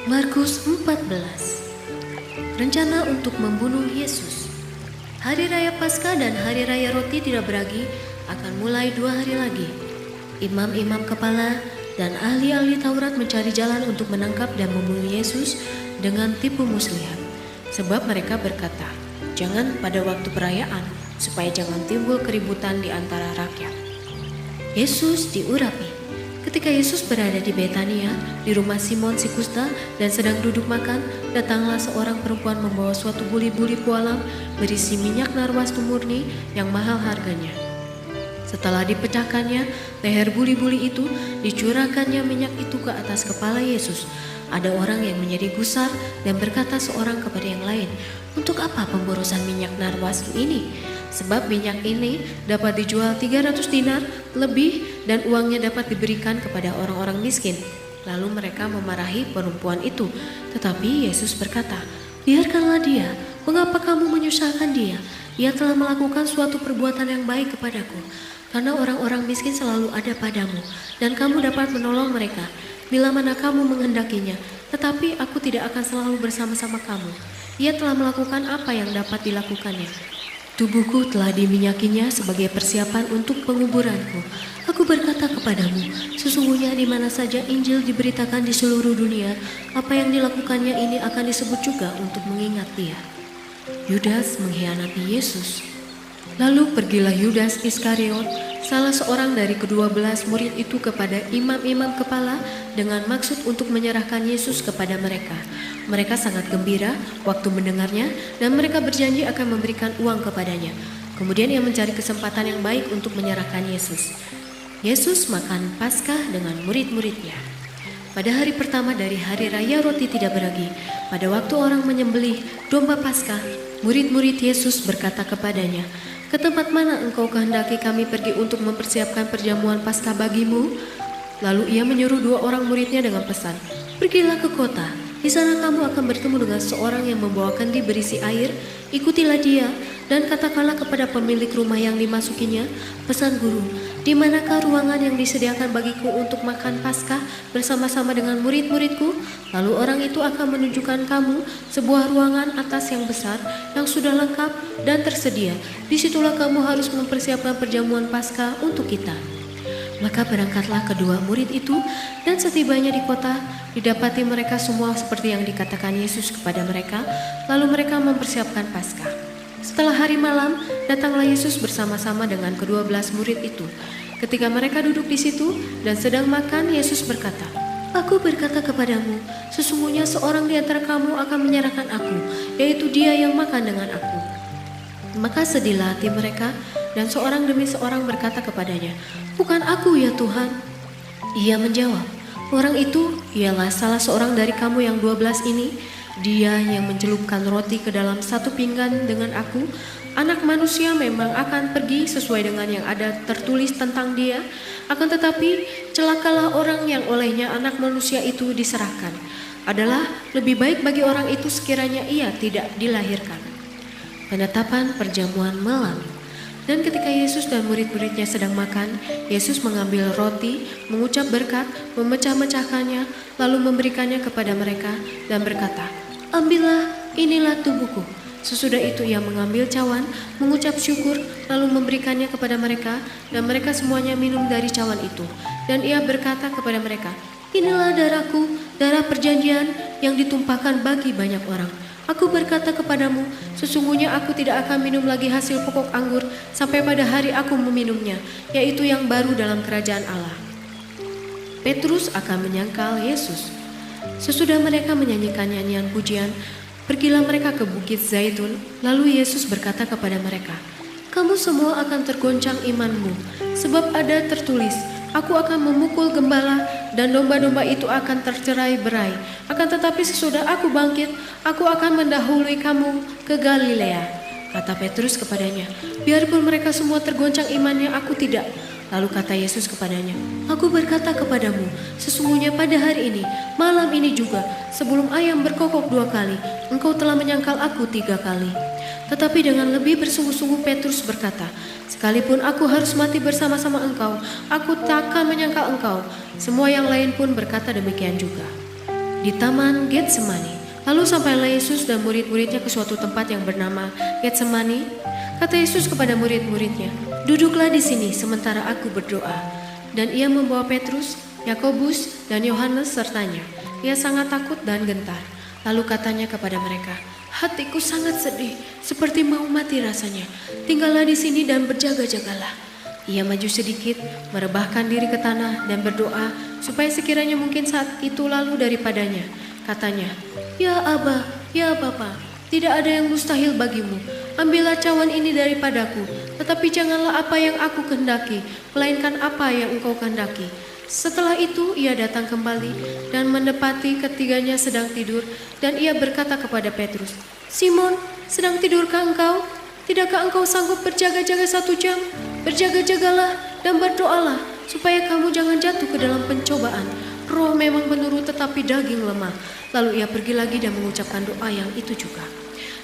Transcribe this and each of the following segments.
Markus 14. Rencana untuk membunuh Yesus. Hari Raya Paskah dan Hari Raya Roti Tidak Beragi akan mulai 2 hari lagi. Imam-imam kepala dan ahli-ahli Taurat mencari jalan untuk menangkap dan membunuh Yesus dengan tipu muslihat. Sebab mereka berkata, jangan pada waktu perayaan, supaya jangan timbul keributan di antara rakyat. Yesus diurapi. Ketika Yesus berada di Betania, di rumah Simon si Kusta dan sedang duduk makan, datanglah seorang perempuan membawa suatu buli-buli pualam berisi minyak narwastu murni yang mahal harganya. Setelah dipecahkannya, leher buli-buli itu, dicurahkannya minyak itu ke atas kepala Yesus. Ada orang yang menjadi gusar dan berkata seorang kepada yang lain, "Untuk apa pemborosan minyak narwastu ini? Sebab minyak ini dapat dijual 300 dinar lebih dan uangnya dapat diberikan kepada orang-orang miskin." Lalu mereka memarahi perempuan itu. Tetapi Yesus berkata, "Biarkanlah dia, mengapa kamu menyusahkan dia? Ia telah melakukan suatu perbuatan yang baik kepadaku. Karena orang-orang miskin selalu ada padamu, dan kamu dapat menolong mereka bila mana kamu menghendakinya. Tetapi aku tidak akan selalu bersama-sama kamu. Ia telah melakukan apa yang dapat dilakukannya. Tubuhku telah diminyakinya sebagai persiapan untuk penguburanku. Aku berkata kepadamu, sesungguhnya di mana saja Injil diberitakan di seluruh dunia, apa yang dilakukannya ini akan disebut juga untuk mengingat dia." Yudas mengkhianati Yesus. Lalu pergilah Yudas Iskariot, salah seorang dari ke-12 murid itu kepada imam-imam kepala dengan maksud untuk menyerahkan Yesus kepada mereka. Mereka sangat gembira waktu mendengarnya dan mereka berjanji akan memberikan uang kepadanya. Kemudian ia mencari kesempatan yang baik untuk menyerahkan Yesus. Yesus makan Paskah dengan murid-muridnya. Pada hari pertama dari Hari Raya Roti Tidak Beragi, pada waktu orang menyembelih domba Paskah, murid-murid Yesus berkata kepadanya, "Ke tempat mana engkau kehendaki kami pergi untuk mempersiapkan perjamuan Paskah bagimu?" Lalu ia menyuruh 2 orang muridnya dengan pesan, "Pergilah ke kota. Di sana kamu akan bertemu dengan seorang yang membawa kendi berisi air. Ikutilah dia dan katakanlah kepada pemilik rumah yang dimasukinya, 'Pesan Guru, di manakah ruangan yang disediakan bagiku untuk makan Paskah bersama-sama dengan murid-muridku?' Lalu orang itu akan menunjukkan kamu sebuah ruangan atas yang besar yang sudah lengkap dan tersedia. Disitulah kamu harus mempersiapkan perjamuan Paskah untuk kita." Maka berangkatlah kedua murid itu, dan setibanya di kota, didapati mereka semua seperti yang dikatakan Yesus kepada mereka. Lalu mereka mempersiapkan Paskah. Setelah hari malam, datanglah Yesus bersama-sama dengan ke-12 murid itu. Ketika mereka duduk di situ dan sedang makan, Yesus berkata, "Aku berkata kepadamu, sesungguhnya seorang di antara kamu akan menyerahkan aku, yaitu dia yang makan dengan aku." Maka sedihlah hati mereka, dan seorang demi seorang berkata kepadanya, "Bukan aku ya Tuhan." Ia menjawab, "Orang itu ialah salah seorang dari kamu yang 12 ini. Dia yang mencelupkan roti ke dalam satu pinggan dengan aku. Anak manusia memang akan pergi sesuai dengan yang ada tertulis tentang dia. Akan tetapi celakalah orang yang olehnya anak manusia itu diserahkan. Adalah lebih baik bagi orang itu sekiranya ia tidak dilahirkan." Penetapan perjamuan malam. Dan ketika Yesus dan murid-muridnya sedang makan, Yesus mengambil roti, mengucap berkat, memecah-mecahkannya, lalu memberikannya kepada mereka dan berkata, "Ambillah, inilah tubuhku." Sesudah itu ia mengambil cawan, mengucap syukur, lalu memberikannya kepada mereka, dan mereka semuanya minum dari cawan itu. Dan ia berkata kepada mereka, "Inilah darahku, darah perjanjian yang ditumpahkan bagi banyak orang. Aku berkata kepadamu, sesungguhnya aku tidak akan minum lagi hasil pokok anggur sampai pada hari aku meminumnya, yaitu yang baru dalam kerajaan Allah." Petrus akan menyangkal Yesus. Sesudah mereka menyanyikan nyanyian pujian, pergilah mereka ke Bukit Zaitun. Lalu Yesus berkata kepada mereka, "Kamu semua akan tergoncang imanmu, sebab ada tertulis, Aku akan memukul gembala dan domba-domba itu akan tercerai-berai. Akan tetapi sesudah aku bangkit, aku akan mendahului kamu ke Galilea." Kata Petrus kepadanya, "Biarpun mereka semua tergoncang imannya, aku tidak." Lalu kata Yesus kepadanya, "Aku berkata kepadamu, sesungguhnya pada hari ini, malam ini juga, sebelum ayam berkokok 2 kali, engkau telah menyangkal aku 3 kali." Tetapi dengan lebih bersungguh-sungguh Petrus berkata, "Sekalipun aku harus mati bersama-sama engkau, aku takkan menyangkal engkau." Semua yang lain pun berkata demikian juga. di Taman Getsemani. Lalu sampailah Yesus dan murid-muridnya ke suatu tempat yang bernama Getsemani. Kata Yesus kepada murid-muridnya, "Duduklah di sini sementara aku berdoa." Dan ia membawa Petrus, Yakobus, dan Yohanes sertanya. Ia sangat takut dan gentar. Lalu katanya kepada mereka, "Hatiku sangat sedih, seperti mau mati rasanya. Tinggallah di sini dan berjaga-jagalah." Ia maju sedikit, merebahkan diri ke tanah dan berdoa supaya sekiranya mungkin saat itu lalu daripadanya. Katanya, "Ya Aba, ya Bapa, tidak ada yang mustahil bagimu. Ambillah cawan ini daripadaku, tetapi janganlah apa yang aku kehendaki, melainkan apa yang engkau kehendaki." Setelah itu ia datang kembali dan mendapati ketiganya sedang tidur, dan ia berkata kepada Petrus, "Simon, sedang tidurkah engkau? Tidakkah engkau sanggup berjaga-jaga 1 jam? Berjaga-jagalah dan berdoalah, supaya kamu jangan jatuh ke dalam pencobaan. Roh memang menurut tetapi daging lemah." Lalu ia pergi lagi dan mengucapkan doa yang itu juga.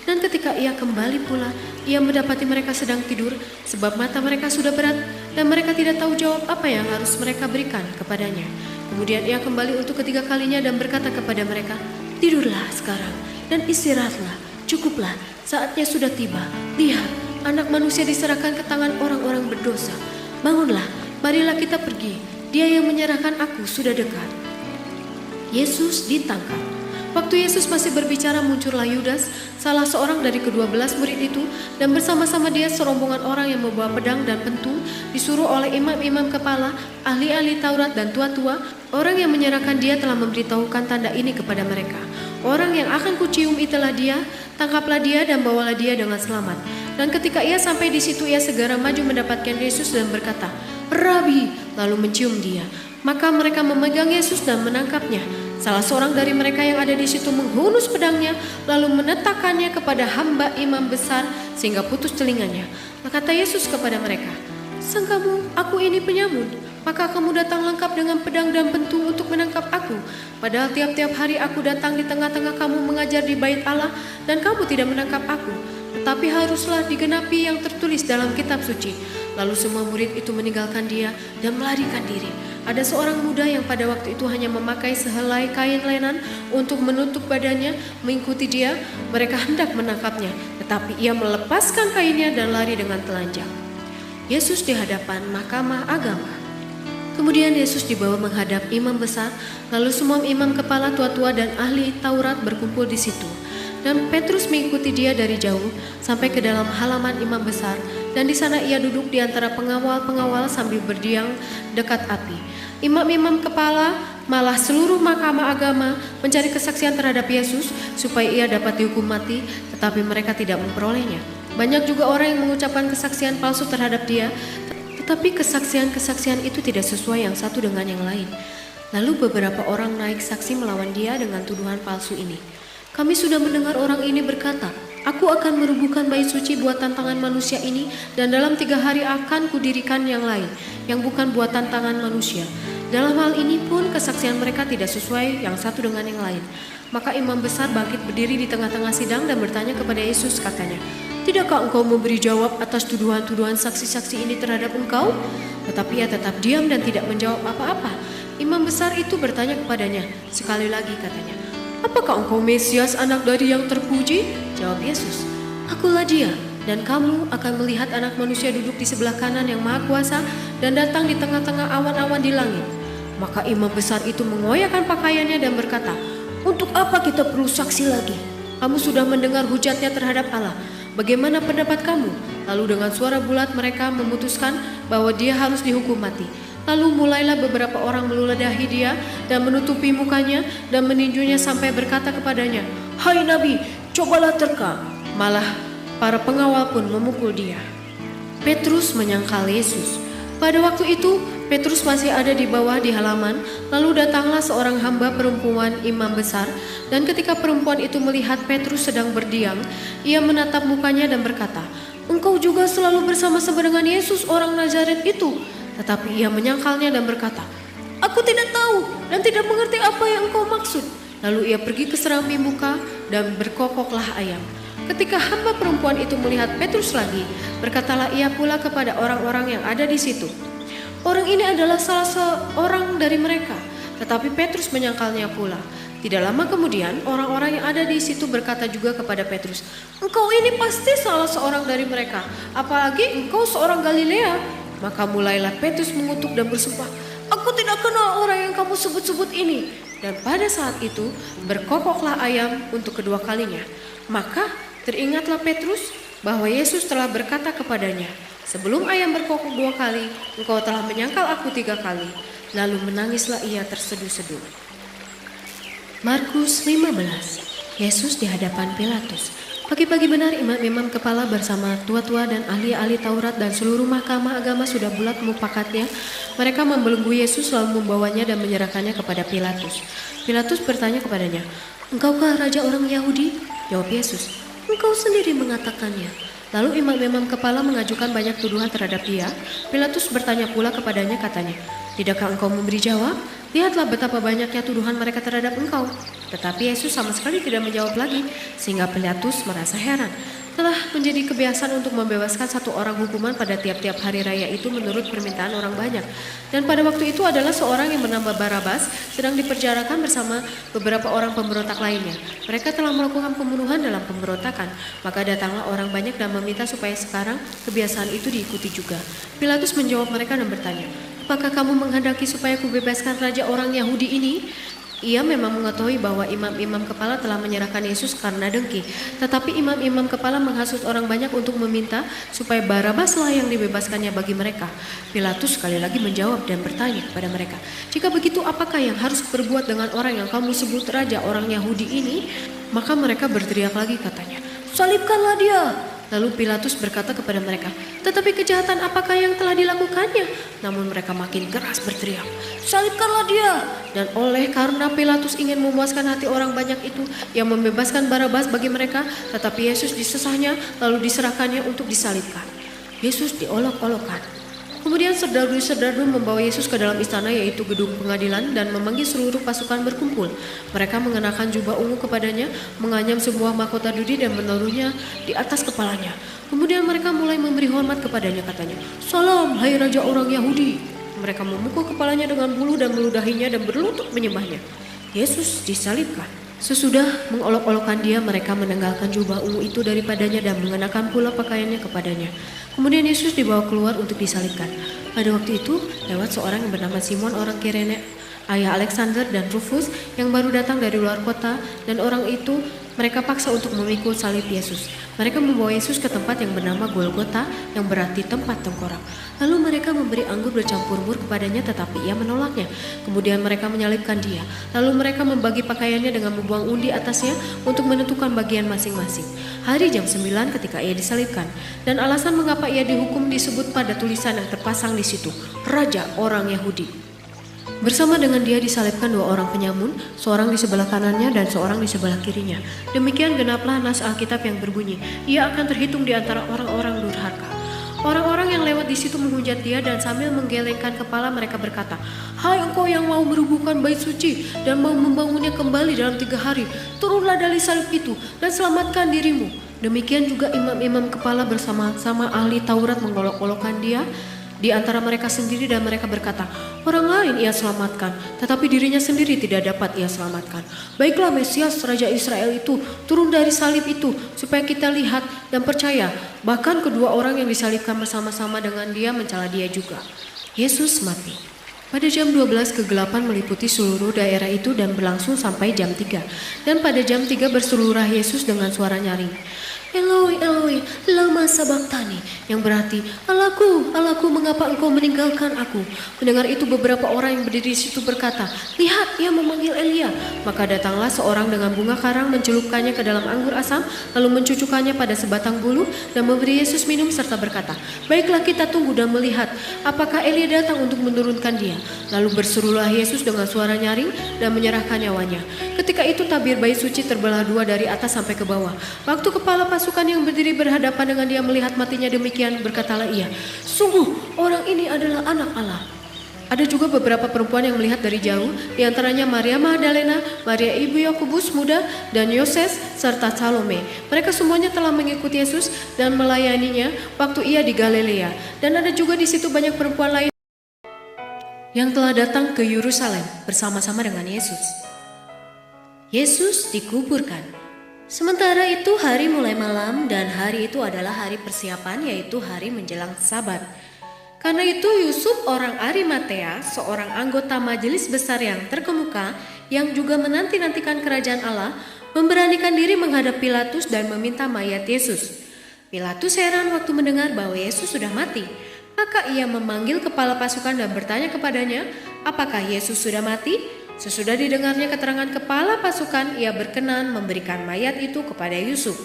Dan ketika ia kembali pula, ia mendapati mereka sedang tidur, sebab mata mereka sudah berat, dan mereka tidak tahu jawab apa yang harus mereka berikan kepadanya. Kemudian ia kembali untuk ketiga kalinya dan berkata kepada mereka, "Tidurlah sekarang dan istirahatlah, cukuplah, saatnya sudah tiba. Lihat, Anak Manusia diserahkan ke tangan orang-orang berdosa. Bangunlah, marilah kita pergi. Dia yang menyerahkan aku sudah dekat." Yesus ditangkap. Waktu Yesus masih berbicara, muncullah Yudas, salah seorang dari ke-12 murid itu, dan bersama-sama dia serombongan orang yang membawa pedang dan pentung, disuruh oleh imam-imam kepala, ahli-ahli Taurat dan tua-tua. Orang yang menyerahkan dia telah memberitahukan tanda ini kepada mereka. "Orang yang akan kucium itulah dia, tangkaplah dia dan bawalah dia dengan selamat." Dan ketika ia sampai di situ, ia segera maju mendapatkan Yesus dan berkata, "Rabi," lalu mencium dia. Maka mereka memegang Yesus dan menangkapnya. Salah seorang dari mereka yang ada di situ menghunus pedangnya, lalu menetakannya kepada hamba imam besar sehingga putus telinganya. Maka kata Yesus kepada mereka, "Sangkamu aku ini penyamun? Maka kamu datang lengkap dengan pedang dan pentung untuk menangkap aku. Padahal tiap-tiap hari aku datang di tengah-tengah kamu mengajar di bait Allah, dan kamu tidak menangkap aku. Tetapi haruslah digenapi yang tertulis dalam kitab suci." Lalu semua murid itu meninggalkan dia dan melarikan diri. Ada seorang muda yang pada waktu itu hanya memakai sehelai kain lenan untuk menutup badannya mengikuti dia. Mereka hendak menangkapnya, tetapi ia melepaskan kainnya dan lari dengan telanjang. Yesus di hadapan mahkamah agama. Kemudian Yesus dibawa menghadap imam besar, lalu semua imam kepala, tua-tua dan ahli Taurat berkumpul di situ. Dan Petrus mengikuti dia dari jauh sampai ke dalam halaman imam besar, dan di sana ia duduk di antara pengawal-pengawal sambil berdiam dekat api. Imam-imam kepala, malah seluruh mahkamah agama mencari kesaksian terhadap Yesus supaya ia dapat dihukum mati, tetapi mereka tidak memperolehnya. Banyak juga orang yang mengucapkan kesaksian palsu terhadap dia, tetapi kesaksian-kesaksian itu tidak sesuai yang satu dengan yang lain. Lalu beberapa orang naik saksi melawan dia dengan tuduhan palsu ini. "Kami sudah mendengar orang ini berkata, 'Aku akan merubuhkan bait suci buatan tangan manusia ini, dan dalam 3 hari akan kudirikan yang lain, yang bukan buatan tangan manusia.' Dalam hal ini pun kesaksian mereka tidak sesuai yang satu dengan yang lain." Maka imam besar bangkit berdiri di tengah-tengah sidang dan bertanya kepada Yesus, katanya, "Tidakkah engkau memberi jawab atas tuduhan-tuduhan saksi-saksi ini terhadap engkau?" Tetapi ia tetap diam dan tidak menjawab apa-apa. Imam besar itu bertanya kepadanya sekali lagi, katanya, "Apakah engkau Mesias, anak dari yang terpuji?" Jawab Yesus, "Akulah dia, dan kamu akan melihat Anak Manusia duduk di sebelah kanan yang Maha Kuasa dan datang di tengah-tengah awan-awan di langit." Maka imam besar itu mengoyakkan pakaiannya dan berkata, "Untuk apa kita perlu saksi lagi? Kamu sudah mendengar hujatnya terhadap Allah. Bagaimana pendapat kamu?" Lalu dengan suara bulat mereka memutuskan bahwa dia harus dihukum mati. Lalu mulailah beberapa orang meludahi dia dan menutupi mukanya dan meninjunya sampai berkata kepadanya, "Hai Nabi, cobalah terka." Malah para pengawal pun memukul dia. Petrus menyangkal Yesus. Pada waktu itu Petrus masih ada di bawah di halaman. Lalu datanglah seorang hamba perempuan imam besar, dan ketika perempuan itu melihat Petrus sedang berdiam, ia menatap mukanya dan berkata, "Engkau juga selalu bersama-sama dengan Yesus orang Nazaret itu." Tetapi ia menyangkalnya dan berkata, "Aku tidak tahu dan tidak mengerti apa yang engkau maksud." Lalu ia pergi ke serambi muka dan berkokoklah ayam. Ketika hamba perempuan itu melihat Petrus lagi, berkatalah ia pula kepada orang-orang yang ada di situ, "Orang ini adalah salah seorang dari mereka." Tetapi Petrus menyangkalnya pula. Tidak lama kemudian, orang-orang yang ada di situ berkata juga kepada Petrus, "Engkau ini pasti salah seorang dari mereka, apalagi engkau seorang Galilea." Maka mulailah Petrus mengutuk dan bersumpah, "Aku tidak kenal orang yang kamu sebut-sebut ini." Dan pada saat itu berkokoklah ayam untuk kedua kalinya. Maka teringatlah Petrus bahwa Yesus telah berkata kepadanya, "Sebelum ayam berkokok 2 kali, engkau telah menyangkal aku 3 kali." Lalu menangislah ia terseduh-seduh. Markus 15. Yesus di hadapan Pilatus. Pagi-pagi benar imam-imam kepala bersama tua-tua dan ahli-ahli Taurat dan seluruh mahkamah agama sudah bulat mupakatnya. Mereka membelenggu Yesus lalu membawanya dan menyerahkannya kepada Pilatus. Pilatus bertanya kepadanya, "Engkaukah raja orang Yahudi?" Jawab Yesus, "Engkau sendiri mengatakannya." Lalu imam-imam kepala mengajukan banyak tuduhan terhadap dia. Pilatus bertanya pula kepadanya katanya, "Tidakkah engkau memberi jawab? Lihatlah betapa banyaknya tuduhan mereka terhadap engkau." Tetapi Yesus sama sekali tidak menjawab lagi, sehingga Pilatus merasa heran. Telah menjadi kebiasaan untuk membebaskan satu orang hukuman pada tiap-tiap hari raya itu menurut permintaan orang banyak. Dan pada waktu itu adalah seorang yang bernama Barabas sedang dipenjarakan bersama beberapa orang pemberontak lainnya. Mereka telah melakukan pembunuhan dalam pemberontakan. Maka datanglah orang banyak dan meminta supaya sekarang kebiasaan itu diikuti juga. Pilatus menjawab mereka dan bertanya, "Apakah kamu menghendaki supaya kubebaskan raja orang Yahudi ini?" Ia memang mengetahui bahwa imam-imam kepala telah menyerahkan Yesus karena dengki. Tetapi imam-imam kepala menghasut orang banyak untuk meminta supaya Barabaslah yang dibebaskannya bagi mereka. Pilatus sekali lagi menjawab dan bertanya kepada mereka, "Jika begitu apakah yang harus berbuat dengan orang yang kamu sebut raja orang Yahudi ini?" Maka mereka berteriak lagi katanya, "Salibkanlah dia!" Lalu Pilatus berkata kepada mereka, "Tetapi kejahatan apakah yang telah dilakukannya?" Namun mereka makin keras berteriak, "Salibkanlah dia!" Dan oleh karena Pilatus ingin memuaskan hati orang banyak itu, yang membebaskan Barabas bagi mereka, tetapi Yesus disesahnya lalu diserahkannya untuk disalibkan. Yesus diolok-olokkan. Kemudian serdaru-serdaru membawa Yesus ke dalam istana, yaitu gedung pengadilan, dan memanggil seluruh pasukan berkumpul. Mereka mengenakan jubah ungu kepadanya, menganyam sebuah mahkota duri dan menaruhnya di atas kepalanya. Kemudian mereka mulai memberi hormat kepadanya, katanya, "Salam, hai raja orang Yahudi." Mereka memukul kepalanya dengan bulu dan meludahinya dan berlutut menyembahnya. Yesus disalibkan. Sesudah mengolok-olokkan dia, mereka menanggalkan jubah ungu itu daripadanya dan mengenakan pula pakaiannya kepadanya. Kemudian Yesus dibawa keluar untuk disalibkan. Pada waktu itu, lewat seorang yang bernama Simon orang Kirene, ayah Alexander dan Rufus yang baru datang dari luar kota, dan orang itu mereka paksa untuk memikul salib Yesus. Mereka membawa Yesus ke tempat yang bernama Golgota, yang berarti tempat tengkorak. Lalu mereka memberi anggur bercampur mur kepadanya, tetapi ia menolaknya. Kemudian mereka menyalibkan dia. Lalu mereka membagi pakaiannya dengan membuang undi atasnya untuk menentukan bagian masing-masing. Hari jam 9 ketika ia disalibkan. Dan alasan mengapa ia dihukum disebut pada tulisan yang terpasang di situ, Raja Orang Yahudi. Bersama dengan dia disalibkan 2 orang penyamun, seorang di sebelah kanannya dan seorang di sebelah kirinya. Demikian genaplah nas Alkitab yang berbunyi, "Ia akan terhitung di antara orang-orang durhaka." Orang-orang yang lewat di situ menghujat dia dan sambil menggelengkan kepala mereka berkata, "Hai engkau yang mau merubuhkan bait suci dan mau membangunnya kembali dalam 3 hari, turunlah dari salib itu dan selamatkan dirimu." Demikian juga imam-imam kepala bersama-sama ahli Taurat mengolok-olokkan dia di antara mereka sendiri, dan mereka berkata, "Orang lain ia selamatkan, tetapi dirinya sendiri tidak dapat ia selamatkan. Baiklah Mesias Raja Israel itu turun dari salib itu supaya kita lihat dan percaya." Bahkan kedua orang yang disalibkan bersama-sama dengan dia mencela dia juga. Yesus mati. Pada jam 12 kegelapan meliputi seluruh daerah itu dan berlangsung sampai jam 3. Dan pada jam 3 berseluruh Yesus dengan suara nyaring, "Eloi, Eloi, lama sabachthani," yang berarti, "Allahku, Allahku, mengapa engkau meninggalkan aku?" Mendengar itu beberapa orang yang berdiri di situ berkata, "Lihat, ia memanggil Elia." Maka datanglah seorang dengan bunga karang, mencelupkannya ke dalam anggur asam, lalu mencucukkannya pada sebatang bulu dan memberi Yesus minum serta berkata, "Baiklah kita tunggu dan melihat apakah Elia datang untuk menurunkan dia." Lalu berserulah Yesus dengan suara nyaring dan menyerahkan nyawanya. Ketika itu tabir bait suci terbelah 2 dari atas sampai ke bawah. Waktu kepala pasukan yang berdiri berhadapan dengan dia melihat matinya demikian, berkatalah ia, "Sungguh orang ini adalah anak Allah." Ada juga beberapa perempuan yang melihat dari jauh, di antaranya Maria Magdalena, Maria ibu Yakobus muda, dan Yoses, serta Salome. Mereka semuanya telah mengikuti Yesus dan melayaninya waktu ia di Galilea. Dan ada juga di situ banyak perempuan lain yang telah datang ke Yerusalem bersama-sama dengan Yesus. Yesus dikuburkan. Sementara itu hari mulai malam dan hari itu adalah hari persiapan, yaitu hari menjelang Sabat. Karena itu Yusuf orang Arimatea, seorang anggota majelis besar yang terkemuka yang juga menanti-nantikan kerajaan Allah, memberanikan diri menghadap Pilatus dan meminta mayat Yesus. Pilatus heran waktu mendengar bahwa Yesus sudah mati. Maka ia memanggil kepala pasukan dan bertanya kepadanya, apakah Yesus sudah mati? Sesudah didengarnya keterangan kepala pasukan, ia berkenan memberikan mayat itu kepada Yusuf.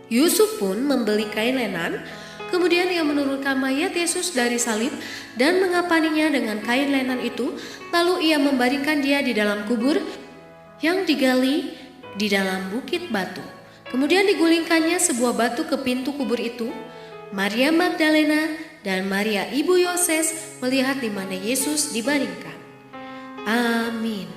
Yusuf pun membeli kain lenan, kemudian ia menurunkan mayat Yesus dari salib dan mengapaninya dengan kain lenan itu, lalu ia membaringkan dia di dalam kubur yang digali di dalam bukit batu. Kemudian digulingkannya sebuah batu ke pintu kubur itu. Maria Magdalena dan Maria ibu Yoses melihat di mana Yesus dibaringkan. Amin.